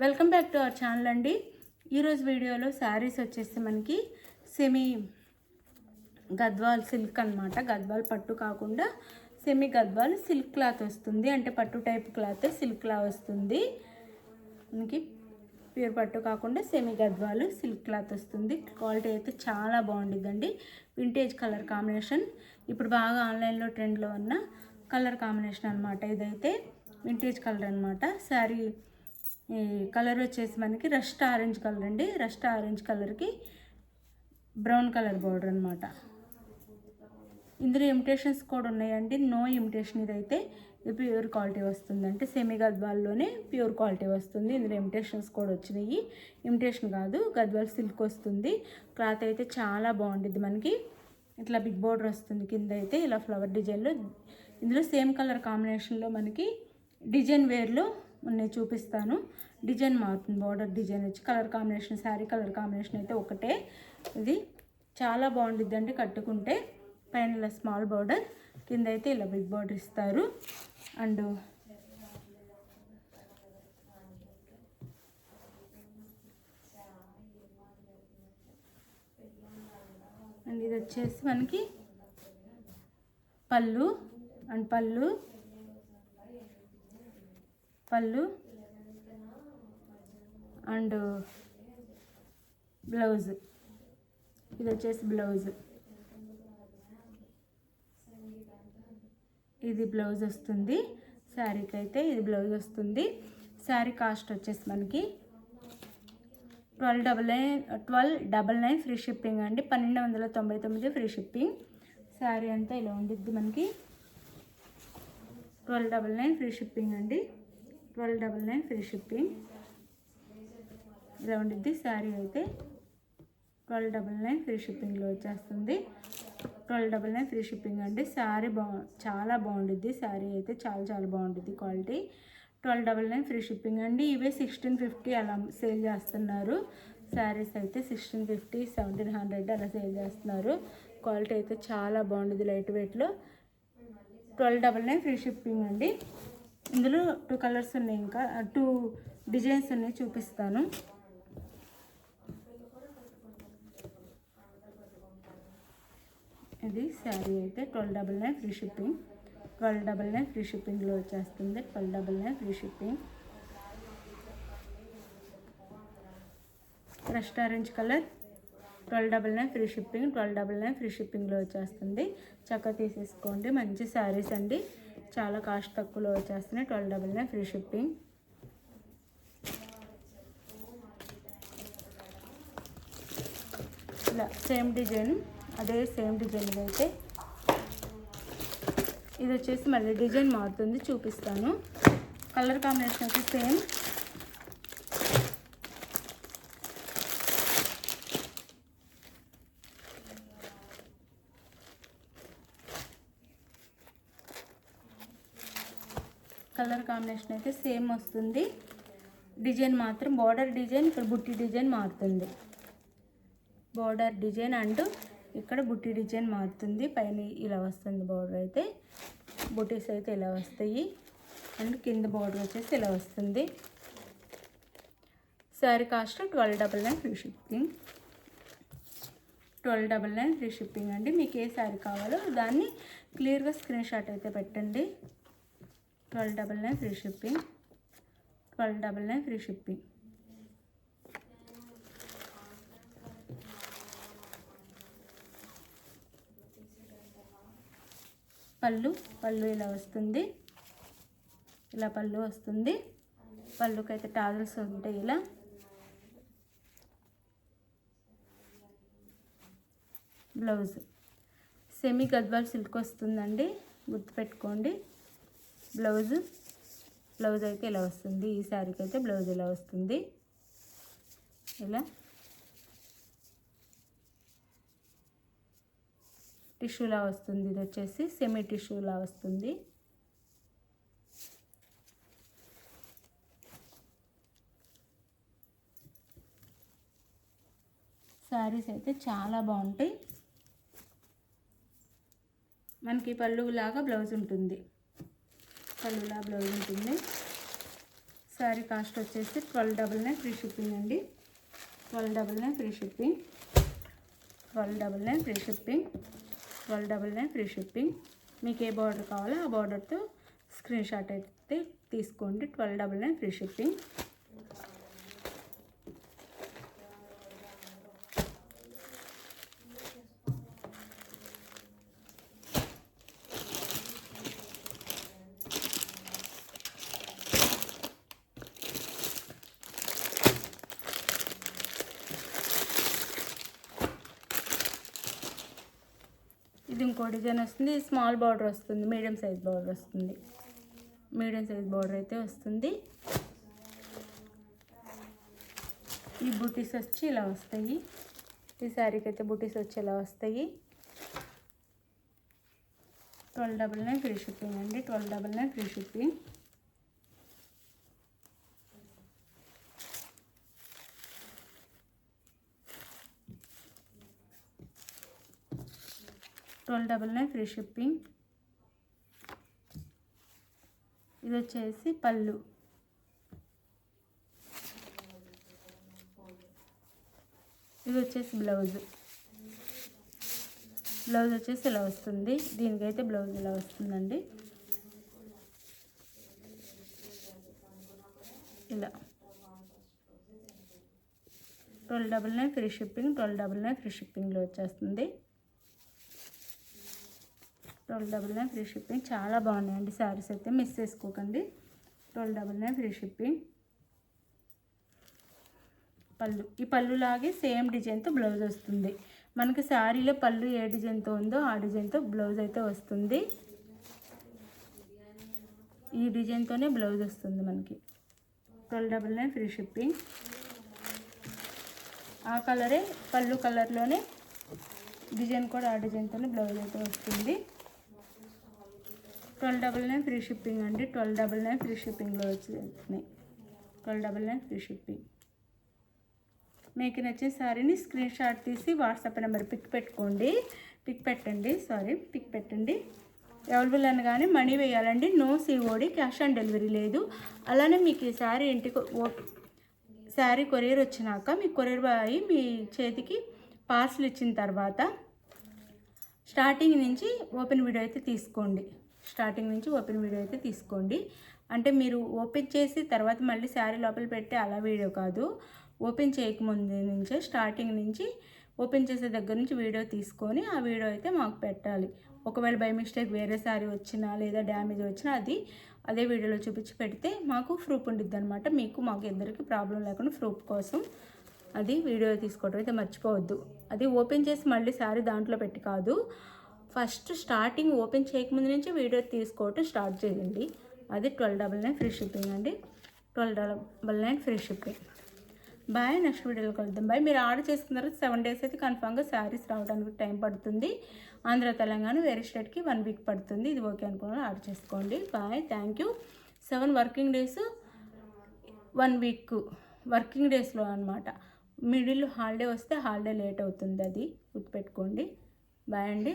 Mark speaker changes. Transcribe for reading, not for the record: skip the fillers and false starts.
Speaker 1: Welcome back to our channel అండి. ఈరోజు వీడియోలో శారీస్ వచ్చేసి మనకి సెమీ గద్వాల్ సిల్క్ అనమాట. గద్వాల్ పట్టు కాకుండా సెమీ గద్వాల్ సిల్క్ క్లాత్ వస్తుంది. అంటే పట్టు టైప్ క్లాత్ సిల్క్లా వస్తుంది. మనకి ప్యూర్ పట్టు కాకుండా సెమీ గద్వాల్ సిల్క్ క్లాత్ వస్తుంది. క్వాలిటీ అయితే చాలా బాగుంటుందండి. వింటేజ్ కలర్ కాంబినేషన్, ఇప్పుడు బాగా ఆన్లైన్లో ట్రెండ్లో ఉన్న కలర్ కాంబినేషన్ అనమాట. ఇదైతే వింటేజ్ కలర్ అనమాట. శారీ ఈ కలర్ వచ్చేసి మనకి రస్ట్ ఆరెంజ్ కలర్ అండి. రస్ట్ ఆరెంజ్ కలర్కి బ్రౌన్ కలర్ బార్డర్ అనమాట. ఇందులో ఇమిటేషన్స్ కూడా ఉన్నాయండి. No imitation. ఇదైతే ప్యూర్ క్వాలిటీ వస్తుంది. అంటే సెమీ గద్వాల్లోనే ప్యూర్ క్వాలిటీ వస్తుంది. ఇందులో ఇమిటేషన్స్ కూడా వచ్చినాయి. ఇమిటేషన్ కాదు, గద్వాల్ సిల్క్ వస్తుంది. క్లాత్ అయితే చాలా బాగుంటుంది. మనకి ఇట్లా బిగ్ బార్డర్ వస్తుంది. కింద అయితే ఇలా ఫ్లవర్ డిజైన్లో. ఇందులో సేమ్ కలర్ కాంబినేషన్లో మనకి డిజైన్ వేర్లో నేను చూపిస్తాను. డిజైన్ మారుతుంది. బార్డర్ డిజైన్ వచ్చి colour combination, sari colour combination అయితే ఒకటే. ఇది చాలా బాగుంటుంది అండి. కట్టుకుంటే పైన ఇలా స్మాల్ బార్డర్, కింద అయితే ఇలా బిగ్ బార్డర్ ఇస్తారు. అండ్ ఇది వచ్చేసి మనకి పళ్ళు అండ్ పళ్ళు అండ్ బ్లౌజ్. ఇది వచ్చేసి బ్లౌజ్. ఇది బ్లౌజ్ వస్తుంది. శారీకి అయితే ఇది బ్లౌజ్ వస్తుంది. శారీ కాస్ట్ వచ్చేసి మనకి 1299 ఫ్రీ షిప్పింగ్ అండి. 1299 ఫ్రీ షిప్పింగ్. శారీ అంతా ఇలా ఉండిద్ది మనకి. 1299 ఫ్రీ షిప్పింగ్ అండి. 1299 ఫ్రీ షిప్పింగ్. ఇలా ఉండిద్ది శారీ అయితే. 1299 ఫ్రీ షిప్పింగ్లో వచ్చేస్తుంది. 1299 ఫ్రీ షిప్పింగ్ అండి. శారీ చాలా బాగుండిద్ది. శారీ అయితే చాలా బాగుండిద్ది క్వాలిటీ. 1299 ఫ్రీ షిప్పింగ్ అండి. ఇవే 1650 అలా సేల్ చేస్తున్నారు. శారీస్ అయితే 1650, 1700 అలా సేల్ చేస్తున్నారు. క్వాలిటీ అయితే చాలా బాగుంటుంది. లైట్ వెయిట్లో. 1299 ఫ్రీ షిప్పింగ్ అండి. ఇందులో 2 కలర్స్ ఉన్నాయి, ఇంకా 2 డిజైన్స్ ఉన్నాయి, చూపిస్తాను. ఇది శారీ అయితే 1299 ఫ్రీ షిప్పింగ్. 1299 ఫ్రీ షిప్పింగ్లో వచ్చేస్తుంది. 1299 free shipping. Rust orange colour 1299 free shipping. 1299 free షిప్పింగ్లో వచ్చేస్తుంది. చక్కగా తీసేసుకోండి. మంచి శారీస్ అండి. చాలా కాస్ట్ తక్కువలో వచ్చేస్తున్నాయి. 1299 ఫ్రీ షిప్పింగ్. ఇలా సేమ్ డిజైన్, అదే సేమ్ డిజైన్ అయితే. ఇది వచ్చేసి మళ్ళీ డిజైన్ మారుతుంది, చూపిస్తాను. కలర్ కాంబినేషన్ అయితే సేమ్. కలర్ కాంబినేషన్ అయితే సేమ్ వస్తుంది. డిజైన్ మాత్రం బార్డర్ డిజైన్, ఇక్కడ బుట్టి డిజైన్ మారుతుంది. బార్డర్ డిజైన్ అండ్ ఇక్కడ బుట్టి డిజైన్ మారుతుంది. పైన ఇలా వస్తుంది బార్డర్ అయితే. బుటీస్ అయితే ఇలా వస్తాయి. అండ్ కింద బార్డర్ వచ్చేసి ఇలా వస్తుంది. Sari cost 1299 free shipping. 1299 free shipping అండి. మీకు ఏ శారీ కావాలో దాన్ని క్లియర్గా స్క్రీన్ షాట్ అయితే పెట్టండి. 1299 ఫ్రీ షిప్పింగ్. 1299 free shipping. పళ్ళు ఇలా వస్తుంది. ఇలా పళ్ళు వస్తుంది. పళ్ళుకి అయితే టాజల్స్ ఉంటాయి. ఇలా బ్లౌజ్ సెమీ గద్వాల్ సిల్క్ వస్తుందండి, గుర్తుపెట్టుకోండి. బ్లౌజ్ అయితే ఇలా వస్తుంది. ఈ శారీకి అయితే బ్లౌజ్ ఇలా వస్తుంది. ఇలా టిష్యూలా వస్తుంది. ఇది వచ్చేసి సెమీ టిష్యూలా వస్తుంది. శారీస్ అయితే చాలా బాగుంటాయి. మనకి పళ్ళులాగా బ్లౌజ్ ఉంటుంది. పళ్ళులా బ్లౌజ్ ఉంటుంది. శారీ కాస్ట్ వచ్చేసి 1299 ఫ్రీ షిప్పింగ్ అండి. 1299 free shipping, 1299 free shipping, 1299 free shipping. మీకు ఏ బార్డర్ కావాలో ఆ బార్డర్తో స్క్రీన్ షాట్ అయితే తీసుకోండి. 1299 ఫ్రీ షిప్పింగ్. ఇది ఇంకో డిజైన్ వస్తుంది. స్మాల్ బార్డర్ వస్తుంది, మీడియం సైజ్ బార్డర్ వస్తుంది. మీడియం సైజ్ బార్డర్ అయితే వస్తుంది. ఈ బూటీస్ వచ్చి ఇలా వస్తాయి. ఈ శారీకి అయితే బూటీస్ వచ్చి ఇలా వస్తాయి. 1299 ఫ్రీ షిప్పింగ్ అండి. 1299 ఫ్రీ షిప్పింగ్. Free shipping. ఇది వచ్చేసి పళ్ళు. ఇది వచ్చేసి బ్లౌజ్. బ్లౌజ్ వచ్చేసి ఇలా వస్తుంది. దీనికైతే బ్లౌజ్ ఇలా వస్తుందండి. ఇలా 1299 ఫ్రీ షిప్పింగ్. 1299 ఫ్రీ షిప్పింగ్లో వచ్చేస్తుంది. 1299 ఫ్రీ షిప్పింగ్. చాలా బాగున్నాయండి శారీస్ అయితే, మిస్ చేసుకోకండి. 1299 ఫ్రీ షిప్పింగ్. పళ్ళు, ఈ పళ్ళులాగే సేమ్ డిజైన్తో బ్లౌజ్ వస్తుంది. మనకి శారీలో పళ్ళు ఏ డిజైన్తో ఉందో ఆ డిజైన్తో బ్లౌజ్ అయితే వస్తుంది. ఈ డిజైన్తోనే బ్లౌజ్ వస్తుంది మనకి. 1299 ఫ్రీ షిప్పింగ్. ఆ కలరే పళ్ళు కలర్లోనే డిజైన్ కూడా ఆ డిజైన్తోనే బ్లౌజ్ అయితే వస్తుంది. 1299 ఫ్రీ షిప్పింగ్ అండి. 1299 ఫ్రీ షిప్పింగ్లో వచ్చినాయి. 1299 ఫ్రీ షిప్పింగ్. మీకు నచ్చిన శారీని స్క్రీన్ షాట్ తీసి వాట్సాప్ నెంబర్ పిక్ పెట్టండి. అవైలబుల్ అనగానే మనీ వేయాలండి. No COD, cash on delivery లేదు. అలానే మీకు ఈ శారీ శారీ కొరియర్ వచ్చినాక మీ కొరియర్ బాయ్ మీ చేతికి పార్సల్ ఇచ్చిన తర్వాత స్టార్టింగ్ నుంచి ఓపెన్ వీడియో అయితే తీసుకోండి. అంటే మీరు ఓపెన్ చేసి తర్వాత మళ్ళీ శారీ లోపల పెట్టి అలా వీడియో కాదు. ఓపెన్ చేయకముందు నుంచే స్టార్టింగ్ నుంచి ఓపెన్ చేసే దగ్గర నుంచి వీడియో తీసుకొని ఆ వీడియో అయితే మాకు పెట్టాలి. ఒకవేళ బై మిస్టేక్ వేరే శారీ వచ్చినా లేదా డ్యామేజ్ వచ్చినా అదే వీడియోలో చూపించి పెడితే మాకు ప్రూఫ్ ఉండిద్ది అనమాట. మాకు ఇద్దరికి ప్రాబ్లం లేకుండా ప్రూఫ్ కోసం అది వీడియో తీసుకోవడం అయితే మర్చిపోవద్దు. అది ఓపెన్ చేసి మళ్ళీ శారీ దాంట్లో పెట్టి కాదు, ఫస్ట్ స్టార్టింగ్ ఓపెన్ చేయకముందు నుంచి వీడియో తీసుకోవటం స్టార్ట్ చేయండి. అది 1299 ఫ్రీ షిప్పింగ్ అండి. 1299 ఫ్రీ షిప్పింగ్. బాయ్. నెక్స్ట్ వీడియోలో కలుద్దాం. బాయ్. మీరు ఆర్డర్ చేసుకున్న తర్వాత 7 days అయితే కన్ఫామ్గా శారీస్ రావడానికి టైం పడుతుంది. ఆంధ్ర, తెలంగాణ వేరే స్టేట్కి 1 week పడుతుంది. ఇది ఓకే అనుకున్న ఆర్డర్ చేసుకోండి. Bye. Thank you. 7 working days 1 week working డేస్లో అనమాట. మిడిల్ హాలిడే వస్తే హాలిడే లేట్ అవుతుంది, అది గుర్తుపెట్టుకోండి. బాయ్ అండి.